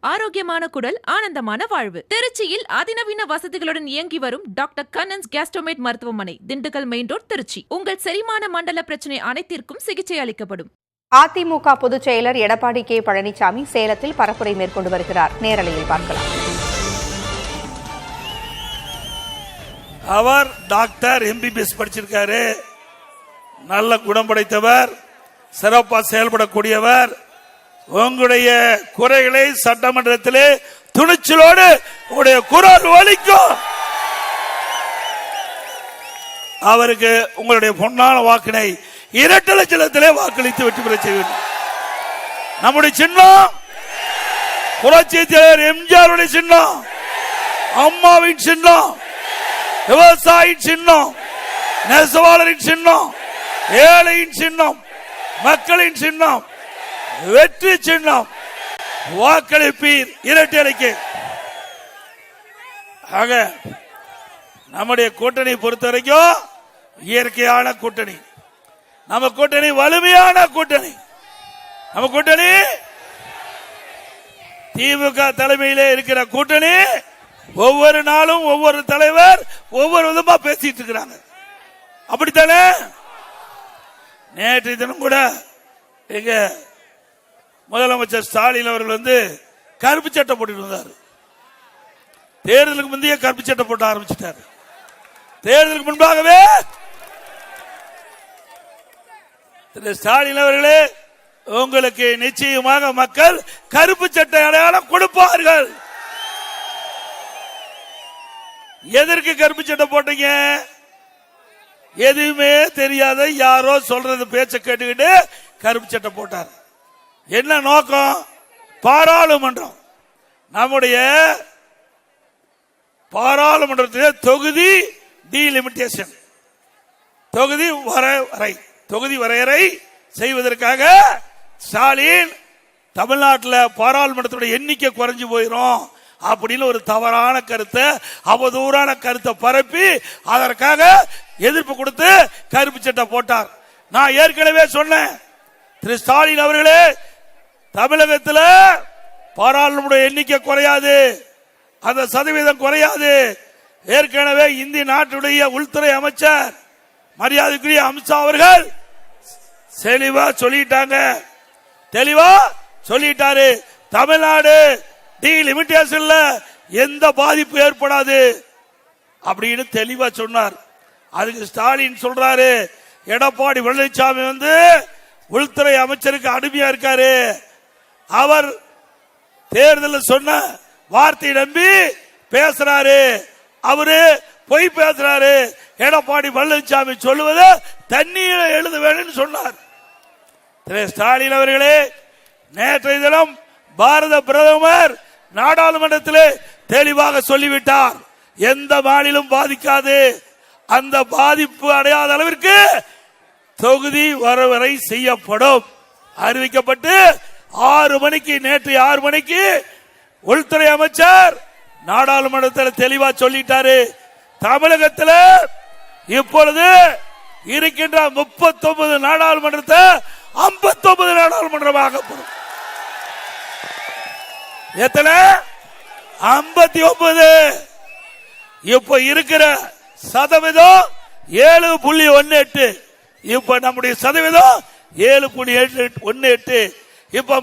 ஆரோக்கியமான குடல், ஆனந்தமான வாழ்வு. திருச்சியில் அதிநவீன வசதிகளுடன் இயங்கி வரும் டாக்டர் கண்ணன்ஸ் கேஸ்ட்ரோமேட் மருத்துவமனை, திண்டுக்கல் மெயின் ரோட், திருச்சி. உங்கள் செரிமான மண்டல பிரச்சனை அனைத்திற்கும் சிகிச்சை அளிக்கப்படும். அதிமுக பொதுச் செயலர் எடப்பாடி கே பழனிசாமி சேலத்தில் பரப்புரை மேற்கொண்டு வருகிறார். நேரலையில் பார்க்கலாம். அவர் டாக்டர் MBBS படிச்சிருக்காரு, நல்ல குணம் படைத்தவர், சிறப்பாக செயல்படக்கூடியவர். உங்களுடைய குறைகளை சட்டமன்றத்திலே துணிச்சலோடு உங்களுடைய குரல் ஒலிக்கும். அவருக்கு உங்களுடைய பொன்னான வாக்கினை இரட்டை லட்சத்திலே வாக்களித்து வெற்றி பெற செய்ய வேண்டும். நம்முடைய சின்னம் புரட்சி தலைவர் எம்ஜிஆருடைய சின்னம், அம்மாவின் சின்னம், விவசாயியின் சின்னம், நெசவாளரின் சின்னம், ஏழையின் சின்னம், மக்களின் சின்னம், வெற்றி சின்னம். வாக்களிப்பீர் இரட்டை அலைக்கு. ஆக நம்முடைய கூட்டணி பொறுத்த வரைக்கும் இயற்கையான கூட்டணி, நம்ம கூட்டணி வலிமையான கூட்டணி. நம்ம கூட்டணி திமுக தலைமையிலே இருக்கிற கூட்டணி. ஒவ்வொரு நாளும் ஒவ்வொரு தலைவர் ஒவ்வொரு விதமா பேசிட்டு இருக்கிறாங்க. அப்படித்தானே? நேற்று தினம் கூட எங்க முதலமைச்சர் ஸ்டாலின் அவர்கள் கருப்பு சட்டை போட்டு வந்தார். தேர்தலுக்கு முந்தைய கருப்பு சட்டை போட்டு ஆரம்பிச்சிட்டார். தேர்தலுக்கு முன்பாகவே திரு ஸ்டாலின் அவர்களே, உங்களுக்கு நிச்சயமாக மக்கள் கருப்பு சட்டை அடையாளம் கொடுப்பார்கள். எதற்கு கருப்பு சட்டை போட்டீங்க? எதுவுமே தெரியாத யாரோ சொல்றது பேச்ச கேட்டுக்கிட்டு கருப்பு சட்டை போட்டார். என்ன நோக்கம்? பாராளுமன்றம், நம்முடைய பாராளுமன்றத்திலே தொகுதி டீலிமிட்டேஷன், தொகுதி வரையறை செய்வதற்காக ஸ்டாலின் தமிழ்நாட்டில் பாராளுமன்றத்துடைய எண்ணிக்கை குறைஞ்சு போயிரும் அப்படின்னு ஒரு தவறான கருத்தை, அவதூறான கருத்தை பரப்பி அதற்காக எதிர்ப்பு கொடுத்து கருப்பு சட்டை போட்டார். நான் ஏற்கனவே சொன்னேன், திரு ஸ்டாலின் அவர்களே, தமிழகத்தில் பாராளுமன்ற எண்ணிக்கை குறையாது, அந்த சதவீதம் குறையாது. ஏற்கனவே இந்திய நாட்டுடைய உள்துறை அமைச்சர் மரியாதைக்குரிய அமித்ஷா அவர்கள் தெளிவா சொல்லிட்டாரு. தமிழ்நாடு டீலிமிட்டேஷன்ல எந்த பாதிப்பு ஏற்படாது அப்படின்னு தெளிவா சொன்னார். அதுக்கு ஸ்டாலின் சொல்றாரு, எடப்பாடி பழனிசாமி உள்துறை அமைச்சருக்கு அடிமையா இருக்காரு, அவர் தேர்தலில் சொன்ன வார்த்தை நம்பி பேசுறாரு, அவரு பொய் பேசுறாரு, எடப்பாடி பழனிசாமி சொல்லுவது தண்ணீரை எழுத வேண்டும் சொன்னார். ஸ்டாலின் அவர்களே, நேற்றைய தினம் பாரத பிரதமர் நாடாளுமன்றத்திலே தெளிவாக சொல்லிவிட்டார், எந்த மாநிலம் பாதிக்காது, அந்த பாதிப்பு அடையாத அளவிற்கு தொகுதி வரையறை செய்யப்படும் அறிவிக்கப்பட்டு 6 மணிக்கு, நேற்று 6 மணிக்கு உள்துறை அமைச்சர் நாடாளுமன்றத்தில் தெளிவா சொல்லிட்டாரு. தமிழகத்தில் இப்பொழுது இருக்கின்ற 39 நாடாளுமன்றத்தை 59 நாடாளுமன்றமாகப்படும். எத்தனை? 59. இப்ப இருக்கிற சதவீதம் 7.18. இப்ப நம்முடைய சதவீதம் 7.18. இப்ப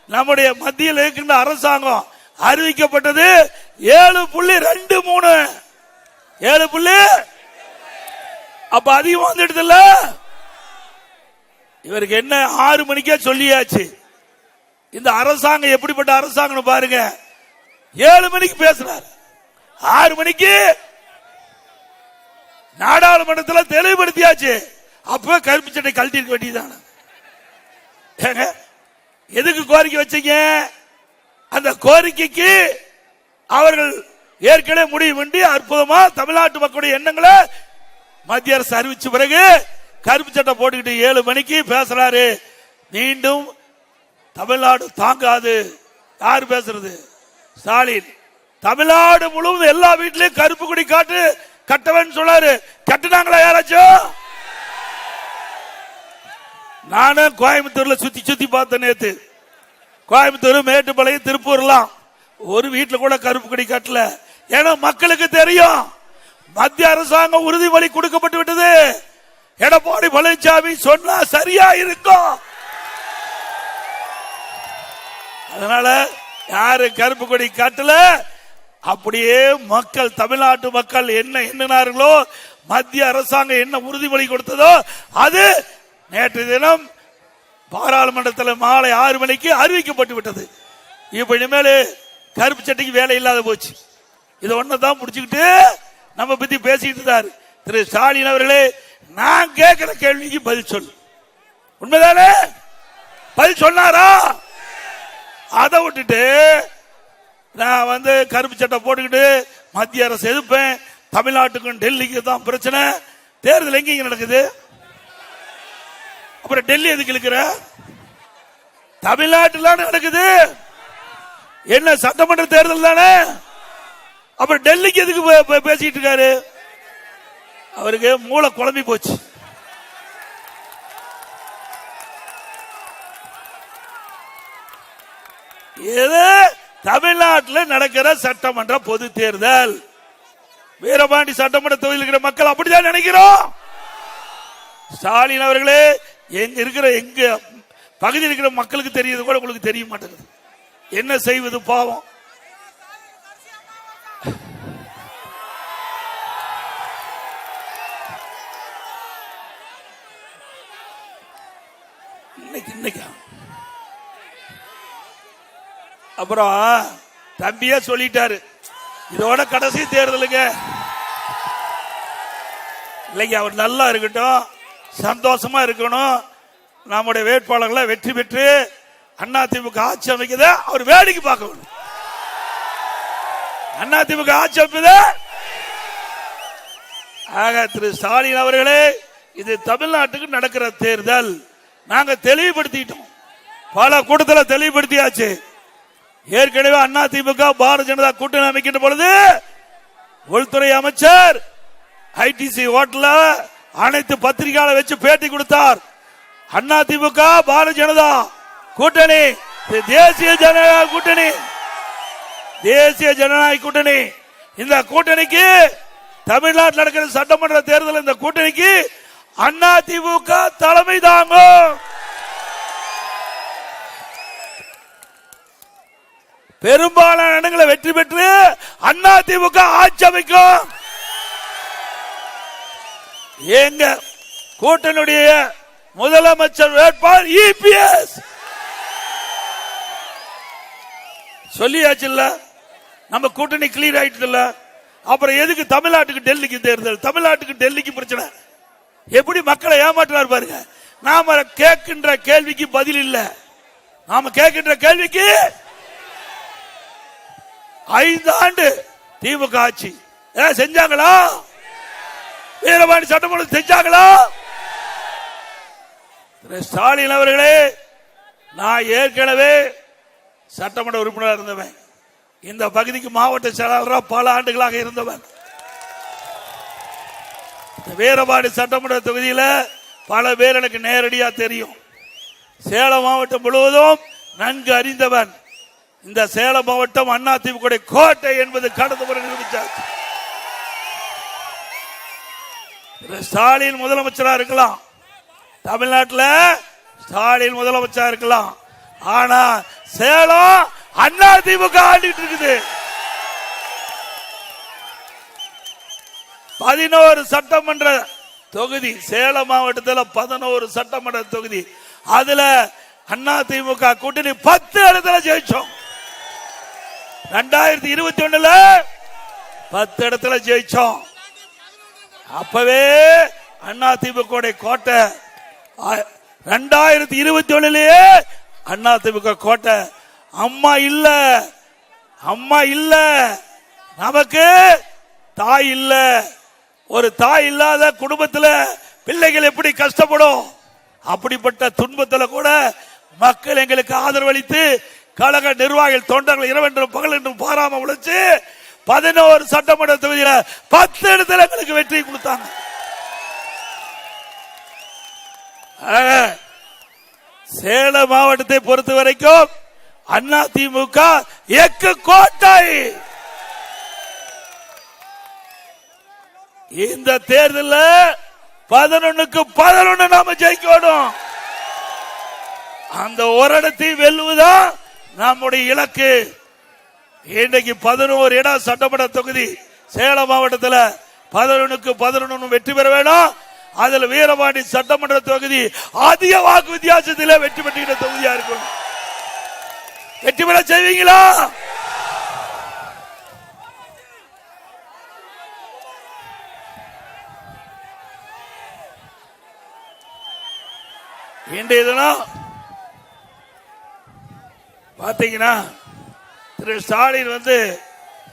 நம்முடைய மத்தியில் இருக்கின்ற அரசாங்கம் அறிவிக்கப்பட்டது 7.23. 7. அப்ப அதிகம் வந்துடுது இல்ல? இவருக்கு என்ன 6 மணிக்கே சொல்லியாச்சு. இந்த அரசாங்கம் எப்படிப்பட்ட அரசாங்கம் பாருங்க. 7 மணிக்கு பேசுறாரு, 6 மணிக்கு நாடாளுமன்றத்தில் தெளிவுபடுத்தியாச்சு. அப்ப கருப்பு சட்டை கழட்டி இருக்க வேண்டியதான. எதுக்கு கோரிக்கை வச்சீங்க? அந்த கோரிக்கைக்கு அவர்கள் ஏற்கனவே முடிவு பண்ணி அற்புதமா தமிழ்நாட்டு மக்களுடைய எண்ணங்களை மத்திய அரசு அறிவிச்ச பிறகு கருப்பு சட்டை போட்டுக்கிட்டு 7 மணிக்கு பேசுறாரு. மீண்டும் தமிழ்நாடு தாங்காது. யார் பேசுறது? ஸ்டாலின். தமிழ்நாடு முழுவதும் எல்லா வீட்லயும் கருப்பு கொடி கட்டவன் சொன்னாரு. கட்டுனாங்களா யாராச்சும்? நானும் கோயம்புத்தூர்ல சுத்தி பார்த்தேன் நேத்து. கோயம்புத்தூர், மேட்டுப்பாளையம், திருப்பூர்லாம் ஒரு வீட்டுல கூட கருப்பு கொடி கட்டல. ஏன்னா மக்களுக்கு தெரியும் மத்திய அரசாங்கம் உறுதிமொழி கொடுக்கப்பட்டு விட்டது. எடப்பாடி பழனிசாமி சொன்னா சரியா இருக்கும். அதனால யாரு கருப்பு கொடி காட்டல. அப்படியே மக்கள், தமிழ்நாட்டு மக்கள் என்ன எண்ணினார்களோ, மத்திய அரசாங்கம் என்ன உறுதிமொழி கொடுத்ததோ அது நேற்று தினம் பாராளுமன்றத்தில் மாலை 6 மணிக்கு அறிவிக்கப்பட்டு விட்டது. இப்ப இனிமேல் கருப்பு சட்டைக்கு வேலை இல்லாத போச்சு. இதை ஒன்னதான் முடிச்சுக்கிட்டு நம்ம பத்தி பேசிட்டு இருந்தார் திரு ஸ்டாலின் அவர்களே. நான் கேட்கிற கேள்விக்கு பதில் சொல்லு. உண்மைதானே? பதில் சொன்னாரா? அதை விட்டுட்டு நான் கருப்பு சட்டை போட்டுக்கிட்டு மத்திய அரசு எதிர்ப்பேன், தமிழ்நாட்டுக்கும் டெல்லிக்கு தான் பிரச்சனை, தேர்தல் எங்க நடக்குது, அப்புறம் டெல்லி எதுக்கு இருக்கிற? தமிழ்நாட்டில் நடக்குது. என்ன சட்டமன்ற தேர்தல் தானே, அப்புறம் டெல்லிக்கு எதுக்கு பேசிட்டு இருக்காரு? அவருக்கு மூளை குழம்பி போச்சு. இது தமிழ்நாட்டில் நடக்கிற சட்டமன்ற பொது தேர்தல். வீரபாண்டி சட்டமன்ற தொகுதியில் இருக்கிற மக்கள் அப்படிதான் நினைக்கிறோம். ஸ்டாலின் அவர்களே, எங்க பகுதியில் இருக்கிற மக்களுக்கு தெரியுது கூட உங்களுக்கு தெரிய மாட்டேங்குது. என்ன செய்வது பாவம். இன்னைக்கு அப்புறம் தம்பியே சொல்லிட்டாரு, இதோட கடைசி தேர்தலுங்க. இல்லைங்க, அவர் நல்லா இருக்கட்டும், சந்தோஷமா இருக்கணும், நம்முடைய வேட்பாளர்களை வெற்றி பெற்று அதிமுக ஆட்சி அமைக்கத அவர் வேடிக்கை பார்க்கணும். அதிமுக ஆட்சி அமைப்பத ஆக திரு ஸ்டாலின் அவர்களே, இது தமிழ்நாட்டுக்கு நடக்கிற தேர்தல். நாங்க தெளிவுபடுத்திட்டோம், பல கூட்டத்தில் தெளிவுபடுத்தியாச்சு. ஏற்கனவே அதிமுக பாரதிய ஜனதா கூட்டணி அமைக்கின்ற பொழுது உள்துறை அமைச்சர் ஐடிசி ஹோட்டல்ல அனைத்து பத்திரிகையாளர் வச்சு பேட்டி கொடுத்தார். அதிமுக பாரதிய ஜனதா கூட்டணி தேசிய ஜனநாயக கூட்டணி, தேசிய ஜனநாயக கூட்டணி. இந்த கூட்டணிக்கு தமிழ்நாட்டில் நடக்கிற சட்டமன்ற தேர்தல், இந்த கூட்டணிக்கு அதிமுக தலைமை தாங்கும். பெரும்பாலான இடங்களை வெற்றி பெற்று அதிமுக ஆட்சி அமைக்கும். எங்க கூட்டணியுடைய முதலமைச்சர் வேட்பாளர் இபிஎஸ் சொல்லியாச்சு. நம்ம கூட்டணி கிளியர் ஆயிட்டு இல்ல, அப்புறம் எதுக்கு தமிழ்நாட்டுக்கு டெல்லிக்கு தேர்தல்? தமிழ்நாட்டுக்கு டெல்லிக்கு பிரச்சனை. எப்படி மக்களை ஏமாற்றுறாரு பாருங்க. நாம கேட்கின்ற கேள்விக்கு பதில் இல்ல. நாம கேட்கின்ற கேள்விக்கு 5 ஆண்டு திமுக ஆட்சி செஞ்சாங்களா? வீரபாண்டி சட்டமன்றம் செஞ்சாங்களா? ஸ்டாலின் அவர்களே, நான் ஏற்கனவே சட்டமன்ற உறுப்பினர் இருந்தவன், இந்த பகுதிக்கு மாவட்ட செயலாளராக பல ஆண்டுகளாக இருந்தவன். வீரபாண்டி சட்டமன்ற தொகுதியில் பல பேர் எனக்கு நேரடியா தெரியும். சேலம் மாவட்டம் முழுவதும் நன்கு அறிந்தவன். இந்த சேலம் மாவட்டம் அதிமுக கோட்டை என்பது கடந்த முறை நிரூபித்தார். ஸ்டாலின் முதலமைச்சரா இருக்கலாம், தமிழ்நாட்டில் ஸ்டாலின் முதலமைச்சரா இருக்கலாம், ஆனா சேலம் அதிமுக ஆண்டிட்டு இருக்குது. 11 சட்டமன்ற தொகுதி, சேலம் மாவட்டத்தில் 11 சட்டமன்ற தொகுதி, அதுல அதிமுக கூட்டணி 10 இடத்துல ஜெயிச்சோம். 2021 10 இடத்துல ஜெயிச்சோம். அப்பவே அதிமுக கோட்டை. 2021 அதிமுக கோட்டை. அம்மா இல்ல, அம்மா இல்ல, நமக்கு தாய் இல்ல. ஒரு தாய் இல்லாத குடும்பத்தில் பிள்ளைகள் எப்படி கஷ்டப்படும்? அப்படிப்பட்ட துன்பத்தில் கூட மக்கள் எங்களுக்கு ஆதரவளித்து கழக நிர்வாகிகள் தொண்டர்கள் இரவென்றும் பகல் என்றும் பாராம உழைச்சு 11 சட்டமன்ற தொகுதியில் 10 இடத்துல எங்களுக்கு வெற்றி கொடுத்தாங்க. சேலம் மாவட்டத்தை பொறுத்த வரைக்கும் அதிமுக எக்கு கோட்டை. இந்த தேர்தலில் 11க்கு 11 நாம ஜெயிக்கணும். அந்த ஒரு இடத்தை வெல்லுவதுதான் நம்முடைய இலக்கு. இன்றைக்கு 11 இடம் சட்டமன்ற தொகுதி சேலம் மாவட்டத்தில் 11க்கு 11 வெற்றி பெற வேணும். அதில் வீரபாண்டி சட்டமன்ற தொகுதி அதிக வாக்கு வித்தியாசத்தில் வெற்றி பெற்ற தொகுதியா இருக்கும். வெற்றி பெற செய்வீங்களா? இன்றைய தினம் பாத்தீங்கன்னா திரு ஸ்டாலின்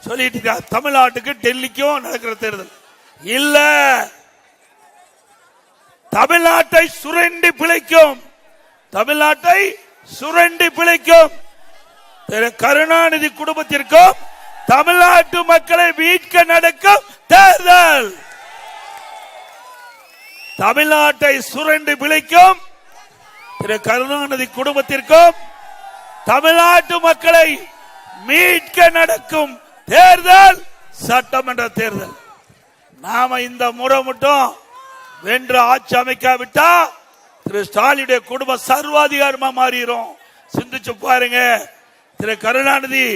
சொல்லிட்டு இருக்கார், தமிழ்நாட்டுக்கு டெல்லிக்கும் நடக்கிற தேர்தல் இல்ல, தமிழ்நாட்டை சுரண்டி பிழைக்கும், தமிழ்நாட்டை சுரண்டி பிழைக்கும் திரு கருணாநிதி குடும்பத்திற்கும் தமிழ்நாட்டு மக்களை மீட்க நடக்கும் தேர்தல். தமிழ்நாட்டை சுரண்டி பிழைக்கும் திரு கருணாநிதி குடும்பத்திற்கும் தமிழ்நாட்டு மக்களை மீட்க நடக்கும் தேர்தல் சட்டமன்ற தேர்தல். நாம இந்த முறை மட்டும் வென்று ஆட்சி அமைக்காவிட்டா திரு ஸ்டாலினுடைய குடும்பம் சர்வாதிகாரமா மாறிடும். சிந்திச்சு பாருங்க. திரு கருணாநிதி,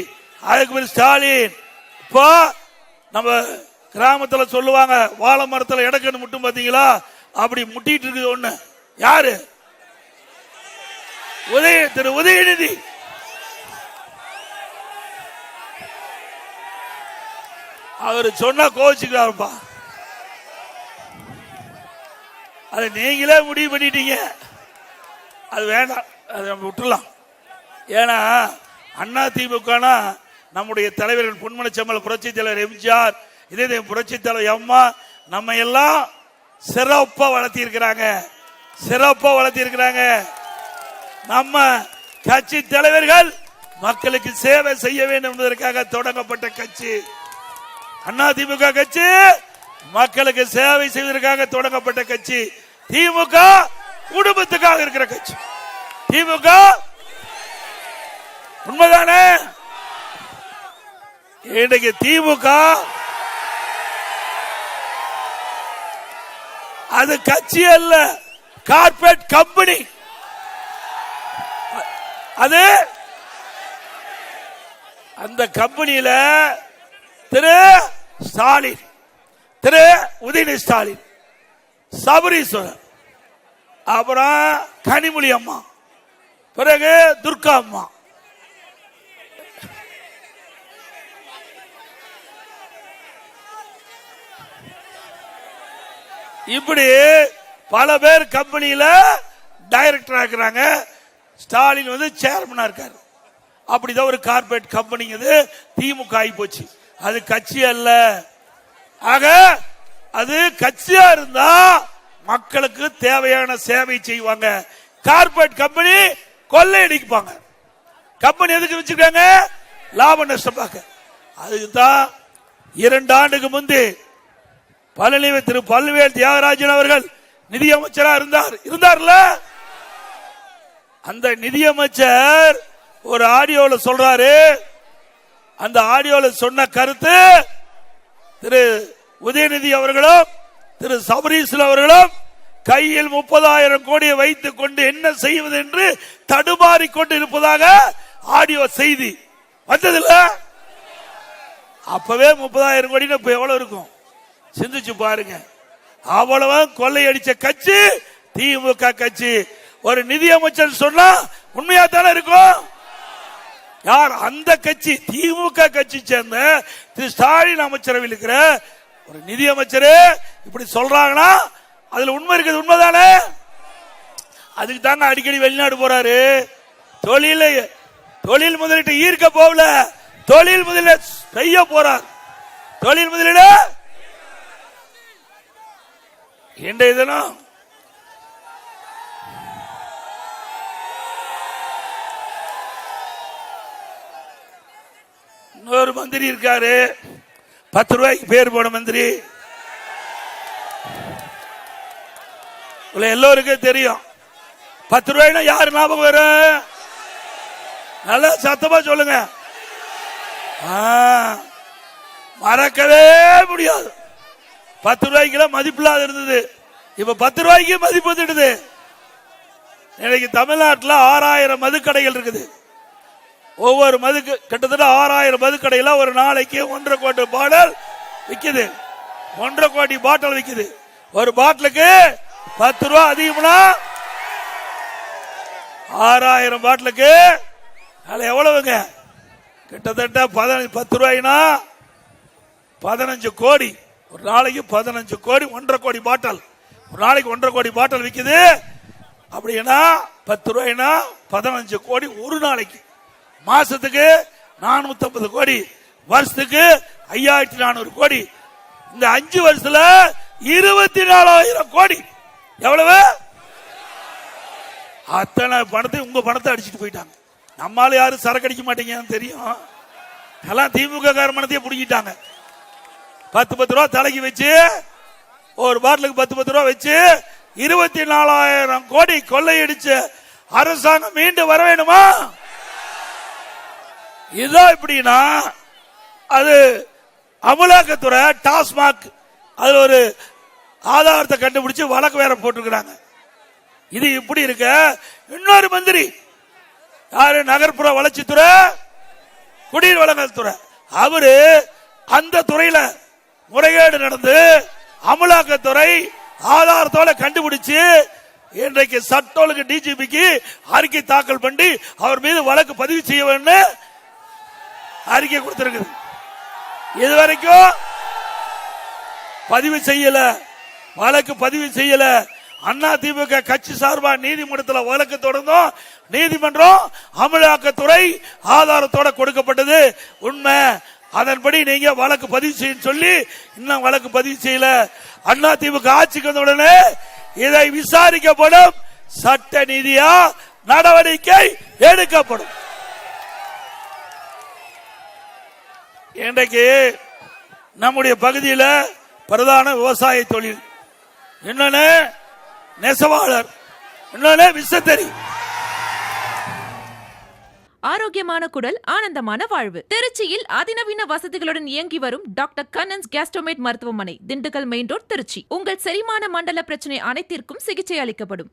அதுக்கு ஸ்டாலின். இப்போ நம்ம கிராமத்தில் சொல்லுவாங்க, வாழை மரத்தில் இடக்கன்னு முட்டும் பாத்தீங்களா, அப்படி முட்டிட்டு இருக்குது ஒண்ணு. யாரு? திரு உதயநிதி. அவர் சொன்னா கோவிச்சுக்கிறாருப்பா. அதை நீங்களே முடிவு பண்ணிட்டீங்க, அது வேண்டாம், அதை நம்ம விட்டுலாம். ஏன்னா அதிமுக நம்முடைய தலைவர்கள் பொன்மன செம்மல், புரட்சி தலைவர் எம்ஜிஆர், இதே புரட்சி தலைவர் அம்மா நம்ம எல்லாம் சிறப்பா வளர்த்தி இருக்கிறாங்க, சிறப்பா வளர்த்தி இருக்கிறாங்க. நம்ம கட்சி தலைவர்கள் மக்களுக்கு சேவை செய்ய வேண்டும் என்பதற்காக தொடங்கப்பட்ட கட்சி அதிமுக கட்சி. மக்களுக்கு சேவை செய்வதற்காக தொடங்கப்பட்ட கட்சி. திமுக குடும்பத்துக்காக இருக்கிற கட்சி. திமுக உண்மைதானே? இன்றைக்கு திமுக அது கட்சி அல்ல, கார்ப்பரேட் கம்பெனி. அது அந்த கம்பெனியில திரு ஸ்டாலின், திரு உதயநிதி ஸ்டாலின், சபரீஸ்வரர், அப்புறம் கனிமொழி அம்மா, பிறகு துர்கா அம்மா, இப்படி பல பேர் கம்பெனியில டைரக்டர் இருக்கிறாங்க. ஸ்டாலின் சேர்மனா இருக்காரு. அப்படிதான் ஒரு கார்பரேட் கம்பெனி திமுக ஆகி போச்சு. அது கட்சி அல்ல. ஆக அது கட்சியா இருந்தா மக்களுக்கு தேவையான சேவை செய்வாங்க. Corporate company கொள்ளையடிப்பாங்க. கம்பெனி எதுக்கு வச்சிருக்காங்க? லாப நஷ்டம் பார்க்க. அதுக்குதான் 2 ஆண்டுக்கு முன்பு திரு பழனிவேல் தியாகராஜன் அவர்கள் நிதியமைச்சரா இருந்தார்ல. அந்த நிதியமைச்சர் ஒரு ஆடியோல சொல்றாரு. அந்த ஆடியோல சொன்ன கருத்து திரு உதயநிதி அவர்களும் திரு சபரீஸ்வரர் அவர்களும் கையில் 30,000 கோடியை வைத்துக் கொண்டு என்ன செய்வது என்று தடுமாறிக்கொண்டு இருப்பதாக ஆடியோ செய்தி வந்ததில்ல. அப்பவே 30,000 கோடி இப்ப எவ்வளவு இருக்கும் சிந்திச்சு பாருங்க. அவ்வளவு கொள்ளையடிச்ச கட்சி திமுக கட்சி. ஒரு நிதியமைச்சர் சொன்னா உண்மையா தானே இருக்கும். யார்? அந்த கட்சி, திமுக கட்சி சேர்ந்த திரு ஸ்டாலின் அமைச்சரவையில் இருக்கிற ஒரு நிதியமைச்சர் இப்படி சொல்றாங்கன்னா அதுல உண்மை இருக்குது. உண்மைதானே? அதுக்கு தாங்க அடிக்கடி வெளிநாடு போறாரு. தொழில் முதலீட்டு ஈர்க்க போகல, தொழில் முதலீடு செய்ய போறார். தொழில் முதலீடு இன்றைய தினம் இன்னொரு மந்திரி இருக்காரு, 10 ரூபாய்க்கு பேர் போன மந்திரி. எல்லோருக்கும் தெரியும் 10 ரூபாய்னா யாரு ஞாபகம் வரும்? நல்லா சத்தமா சொல்லுங்க. மறக்கவே முடியாது. 10 ரூபாய்க்கு மதிப்பில்லாத இருந்தது, இப்ப 10 ரூபாய்க்கு மதிப்பு வந்துடுது. இன்னைக்கு தமிழ்நாட்டில் 6000 மதுக்கடைகள் இருக்குது. ஒவ்வொரு மதுக்கு கிட்டத்தட்ட 6000 மதுக்கடையில ஒரு நாளைக்கு 1.5 கோடி பாட்டில் விக்குது. 1.5 கோடி பாட்டில் விக்குது. ஒரு பாட்டிலுக்கு 10 ரூபா அதிகம்னா 6000 பாட்டிலுக்கு எவ்வளவுங்க? கிட்டத்தட்ட 10 ரூபாய்னா 15 கோடி. ஒரு நாளைக்கு 15 கோடி, 1.5 கோடி பாட்டில் ஒரு நாளைக்கு 1.5 கோடி பாட்டில் விக்குது. அப்படின்னா 10 ரூபாய்னா 15 கோடி ஒரு நாளைக்கு. மாசத்துக்கு 450 கோடி, வருஷத்துக்கு 5400 கோடி. இந்த 5 வருஷத்துல 24,000 கோடி. எவ்வளவு? அத்தனை பணத்தை உங்க பணத்தை அடிச்சுட்டு போயிட்டாங்க. நம்மால யாரும் சரக்கு அடிக்க மாட்டீங்கன்னு தெரியும். எல்லாம் திமுக காரமணத்தையே பிடிக்கிட்டாங்க. 10 ரூபா தலைக்கு வச்சு ஒரு பாட்டிலுக்கு 10 ரூபா வச்சு 24,000 கோடி கொள்ளையடிச்ச அரசாங்கம் மீண்டும் வர வேணுமா? இதுதான் இப்படின்னா அது அமலாக்கத்துறை டாஸ்மாக் அதுல ஒரு ஆதாரத்தை கண்டுபிடிச்சு வழக்கு வேற போட்டுக்கிறாங்க. இது இப்படி இருக்க இன்னொரு மந்திரி யாரு? நகர்ப்புற வளர்ச்சித்துறை, குடிநீர் வழங்கல் துறை. அவரு அந்த துறையில முறைகேடு நடந்து அமலாக்கத்துறை ஆதாரத்தோட கண்டுபிடிச்சு இன்றைக்கு சட்ட ஒழுங்கு டிஜிபிக்கு அறிக்கை தாக்கல் பண்ணி அவர் மீது வழக்கு பதிவு செய்ய வேண்டும் அறிக்கை கொடுத்திருக்கு. இதுவரைக்கும் பதிவு செய்யல, வழக்கு பதிவு செய்யல. அண்ணா திமுக கட்சி சார்பா நீதிமன்றத்தில் வழக்கு தொடர்ந்தோம். நீதிமன்றம் அமலாக்கத்துறை ஆதாரத்தோட கொடுக்கப்பட்டது உண்மை, அதன்படி நீங்க வழக்கு பதிவு செய்ய சொல்லி இன்னும் வழக்கு பதிவு செய்யல. அண்ணா திமுக ஆட்சிக்கு வந்த உடனே இதை விசாரிக்கப்படும், சட்ட நீதியா நடவடிக்கை எடுக்கப்படும். இன்றைக்கு நம்முடைய பகுதியில் பிரதான விவசாய தொழில், இன்னொன்னு நெசவாளர், இன்னொன்னு விசைத்தறி. ஆரோக்கியமான குடல், ஆனந்தமான வாழ்வு. திருச்சியில் அதிநவீன வசதிகளுடன் இயங்கி வரும் டாக்டர் கண்ணன்ஸ் கேஸ்ட்ரோமேட் மருத்துவமனை, திண்டுக்கல் மெயின் ரோட், திருச்சி. உங்கள் செரிமான மண்டல பிரச்சனை அனைத்திற்கும் சிகிச்சை அளிக்கப்படும்.